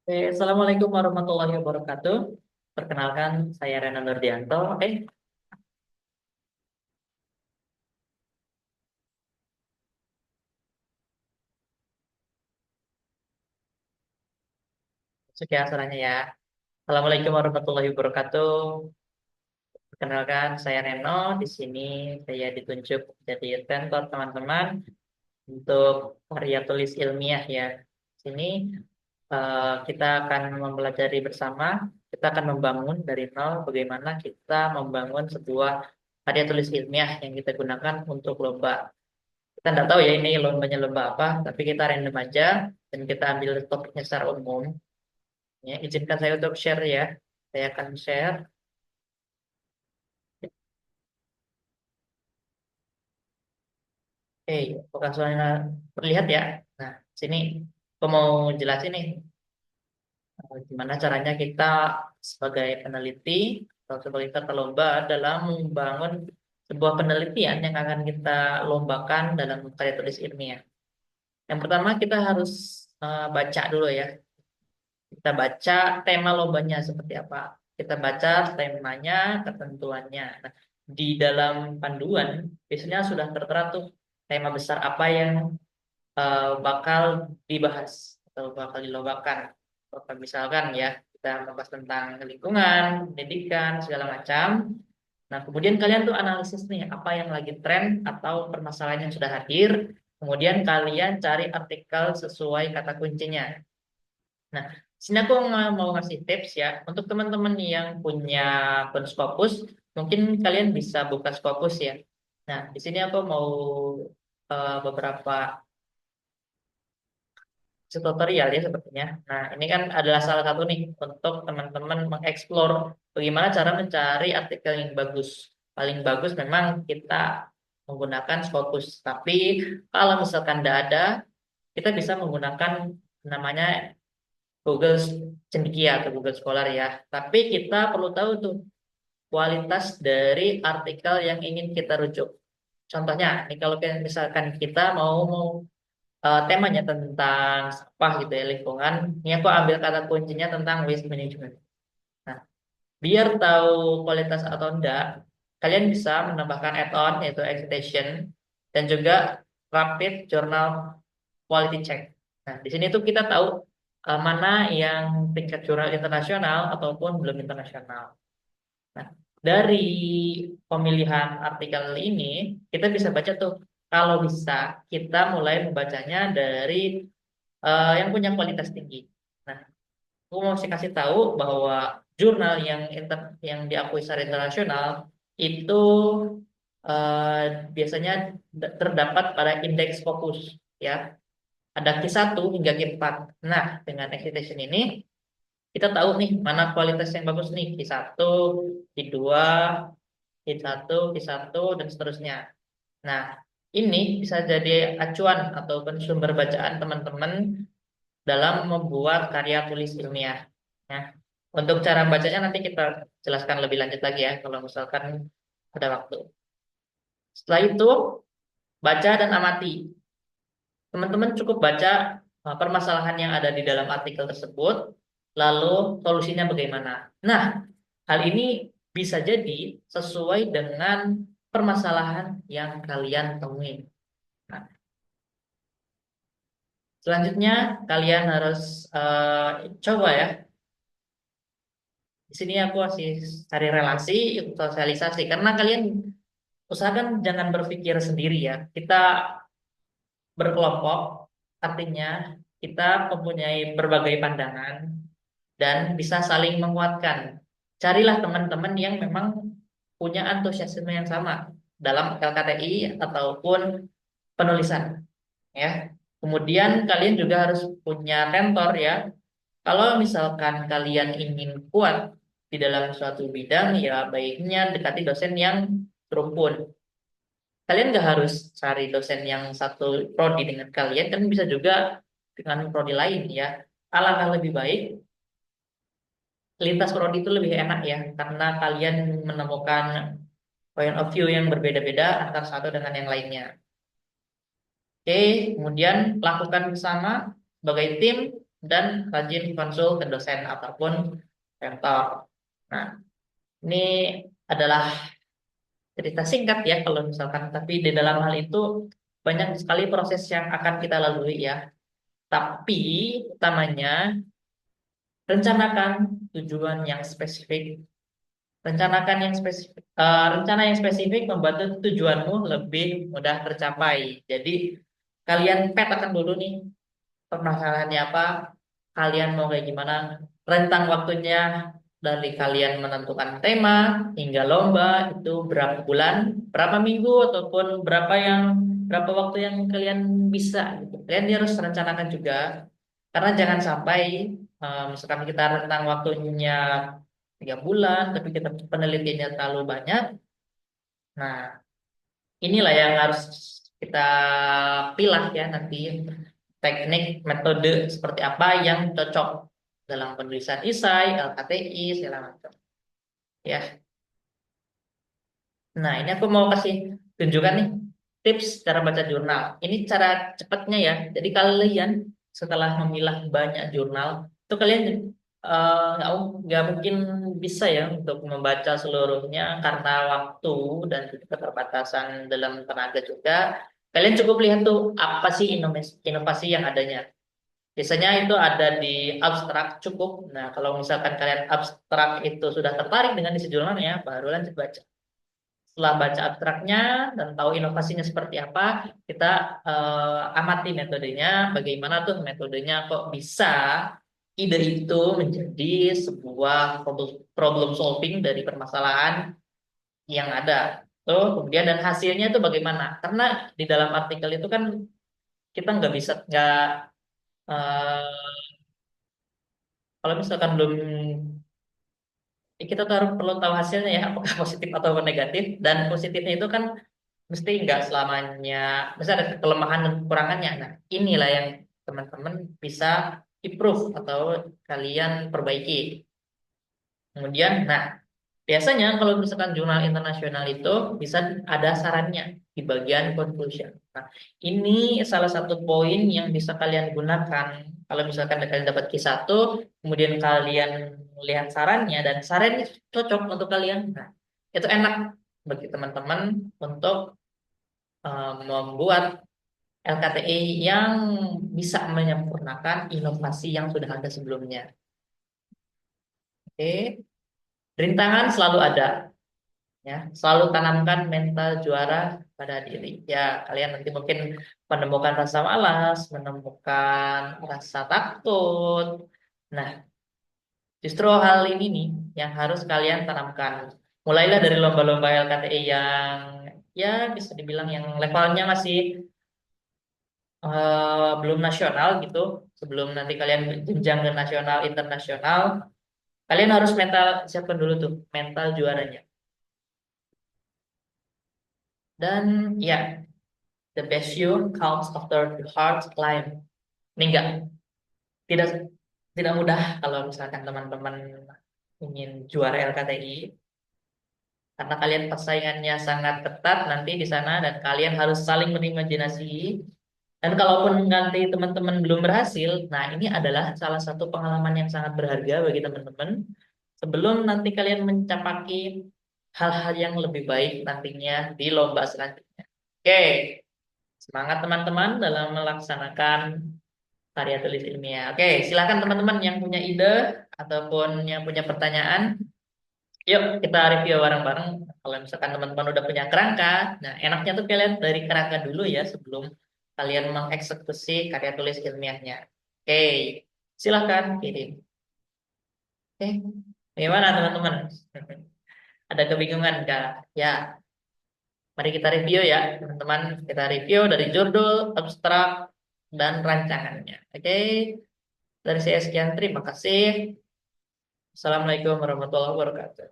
Assalamualaikum warahmatullahi wabarakatuh. Perkenalkan, saya Rena Nurdianto. Sekian suaranya ya. Assalamualaikum warahmatullahi wabarakatuh. Perkenalkan, saya Reno. Di sini saya ditunjuk jadi mentor teman-teman untuk karya tulis ilmiah ya. Di sini kita akan mempelajari bersama. Kita akan membangun dari nol bagaimana kita membangun sebuah karya tulis ilmiah yang kita gunakan untuk lomba. Kita nggak tahu ya ini lombanya lomba apa, tapi kita random aja dan kita ambil topiknya secara umum. Ya, izinkan saya untuk share ya. Saya akan share. Oke, apakah suaranya terlihat ya? Nah, sini aku mau jelasin nih gimana caranya kita sebagai peneliti atau sebagai peserta lomba dalam membangun sebuah penelitian yang akan kita lombakan dalam karya tulis ilmiah. Yang pertama kita harus baca dulu ya. Kita baca tema lombanya seperti apa. Kita baca temanya, ketentuannya. Nah, di dalam panduan biasanya sudah tertera tuh tema besar apa yang bakal dibahas atau bakal dilombakan. Misalkan ya, kita membahas tentang lingkungan, pendidikan, segala macam. Nah, kemudian kalian tuh analisis nih apa yang lagi tren atau permasalahan yang sudah hadir. Kemudian kalian cari artikel sesuai kata kuncinya. Nah, sini aku mau ngasih tips ya untuk teman-teman yang punya akun Scopus, mungkin kalian bisa buka Scopus ya. Nah, di sini aku mau beberapa tutorial ya sepertinya. Nah, ini kan adalah salah satu nih untuk teman-teman mengeksplor bagaimana cara mencari artikel yang bagus. Paling bagus memang kita menggunakan Scopus. Tapi kalau misalkan tidak ada, kita bisa menggunakan namanya Google Cendekia atau Google Scholar ya. Tapi kita perlu tahu tuh kualitas dari artikel yang ingin kita rujuk. Contohnya, ini kalau misalkan kita mau temanya tentang sampah gitu ya lingkungan, ini aku ambil kata kuncinya tentang waste management. Nah, biar tahu kualitas atau enggak, kalian bisa menambahkan add-on yaitu citation dan juga rapid journal quality check. Nah, di sini tuh kita tahu mana yang tingkat jurnal internasional ataupun belum internasional. Nah, dari pemilihan artikel ini, kita bisa baca tuh, kalau bisa, kita mulai membacanya dari yang punya kualitas tinggi. Nah, aku mau sih kasih tahu bahwa jurnal yang diakui secara internasional itu biasanya terdapat pada indeks fokus ya. Ada Q1 hingga Q4. Nah, dengan excitation ini kita tahu nih mana kualitas yang bagus nih, Q1, Q2, Q1, Q1 dan seterusnya. Nah, ini bisa jadi acuan ataupun sumber bacaan teman-teman dalam membuat karya tulis ilmiah. Nah, untuk cara bacanya nanti kita jelaskan lebih lanjut lagi ya kalau misalkan ada waktu. Setelah itu, baca dan amati. Teman-teman cukup baca permasalahan yang ada di dalam artikel tersebut, lalu solusinya bagaimana. Nah, hal ini bisa jadi sesuai dengan permasalahan yang kalian temui. Nah, selanjutnya kalian harus coba ya. Di sini aku masih cari relasi, sosialisasi karena kalian usahakan jangan berpikir sendiri ya. Kita berkelompok, artinya kita mempunyai berbagai pandangan dan bisa saling menguatkan. Carilah teman-teman yang memang punya antusiasme yang sama dalam LKTI ataupun penulisan, ya. Kemudian kalian juga harus punya mentor ya. Kalau misalkan kalian ingin kuat di dalam suatu bidang, ya baiknya dekati dosen yang serumpun. Kalian nggak harus cari dosen yang satu prodi dengan kalian, kan bisa juga dengan prodi lain ya. Alangkah lebih baik lintas prodi itu lebih enak ya, karena kalian menemukan point of view yang berbeda-beda antara satu dengan yang lainnya. Oke, kemudian lakukan bersama sebagai tim. dan rajin konsul ke dosen ataupun mentor. Nah, ini adalah cerita singkat ya kalau misalkan, tapi di dalam hal itu banyak sekali proses yang akan kita lalui ya. Tapi utamanya rencanakan tujuan yang spesifik. Rencanakan yang spesifik, rencana yang spesifik membantu tujuanmu lebih mudah tercapai. Jadi kalian petakan dulu nih permasalahannya apa, kalian mau kayak gimana, rentang waktunya dari kalian menentukan tema hingga lomba itu berapa bulan, berapa minggu ataupun berapa waktu yang kalian bisa gitu. Kalian harus rencanakan juga karena jangan sampai misalkan kita rentang waktunya 3 bulan tapi kita penelitiannya terlalu banyak. Nah, inilah yang harus kita pilah ya nanti teknik metode seperti apa yang cocok dalam penulisan esai, LKTI, segala macam. Ya, nah ini aku mau kasih tunjukkan nih tips cara baca jurnal. Ini cara cepatnya ya. Jadi kalian setelah memilah banyak jurnal, itu kalian nggak mungkin bisa ya untuk membaca seluruhnya karena waktu dan juga keterbatasan dalam tenaga juga. Kalian cukup lihat tuh apa sih inovasi yang adanya. Biasanya itu ada di abstrak cukup. Nah, kalau misalkan kalian abstrak itu sudah tertarik dengan isi jurnalnya, baru lanjut baca. Setelah baca abstraknya dan tahu inovasinya seperti apa, kita amati metodenya, bagaimana tuh metodenya kok bisa ide itu menjadi sebuah problem solving dari permasalahan yang ada. Tuh, kemudian dan hasilnya itu bagaimana? Karena di dalam artikel itu kan kita nggak bisa nggak kalau misalkan belum kita tuh harus perlu tahu hasilnya ya apakah positif atau negatif dan positifnya itu kan mesti nggak selamanya mesti ada kelemahan dan kekurangannya. Nah, inilah yang teman-teman bisa improve atau kalian perbaiki. Kemudian, nah, biasanya kalau misalkan jurnal internasional itu bisa ada sarannya di bagian conclusion. Nah, ini salah satu poin yang bisa kalian gunakan kalau misalkan kalian dapat Q1, kemudian kalian lihat sarannya dan sarannya cocok untuk kalian. Nah, itu enak bagi teman-teman untuk membuat LKTI yang bisa menyempurnakan inovasi yang sudah ada sebelumnya. Oke, rintangan selalu ada, ya. Selalu tanamkan mental juara pada diri. Ya, kalian nanti mungkin menemukan rasa malas, menemukan rasa takut. Nah, justru hal ini nih yang harus kalian tanamkan. Mulailah dari lomba-lomba LKTI yang ya bisa dibilang yang levelnya masih belum nasional gitu, sebelum nanti kalian jenjang ke nasional, internasional, kalian harus mental siapkan dulu tuh mental juaranya. Dan ya, the best you comes after the hard climb. Ini enggak, tidak tidak mudah kalau misalkan teman-teman ingin juara LKTI karena kalian persaingannya sangat ketat nanti di sana dan kalian harus saling berimajinasi. Dan kalaupun nanti teman-teman belum berhasil, nah ini adalah salah satu pengalaman yang sangat berharga bagi teman-teman sebelum nanti kalian mencapai hal-hal yang lebih baik nantinya di lomba selanjutnya. Oke, semangat teman-teman dalam melaksanakan karya tulis ilmiah. Oke, silakan teman-teman yang punya ide ataupun yang punya pertanyaan, yuk kita review bareng-bareng. Kalau misalkan teman-teman udah punya kerangka, nah enaknya tuh kalian dari kerangka dulu ya sebelum kalian mengeksekusi karya tulis ilmiahnya. Oke, silakan kirim. Oke, bagaimana teman-teman? Ada kebingungan kah? Ya, mari kita review ya teman-teman. Kita review dari judul, abstrak, dan rancangannya. Oke, dari saya sekian, terima kasih. Assalamualaikum warahmatullahi wabarakatuh.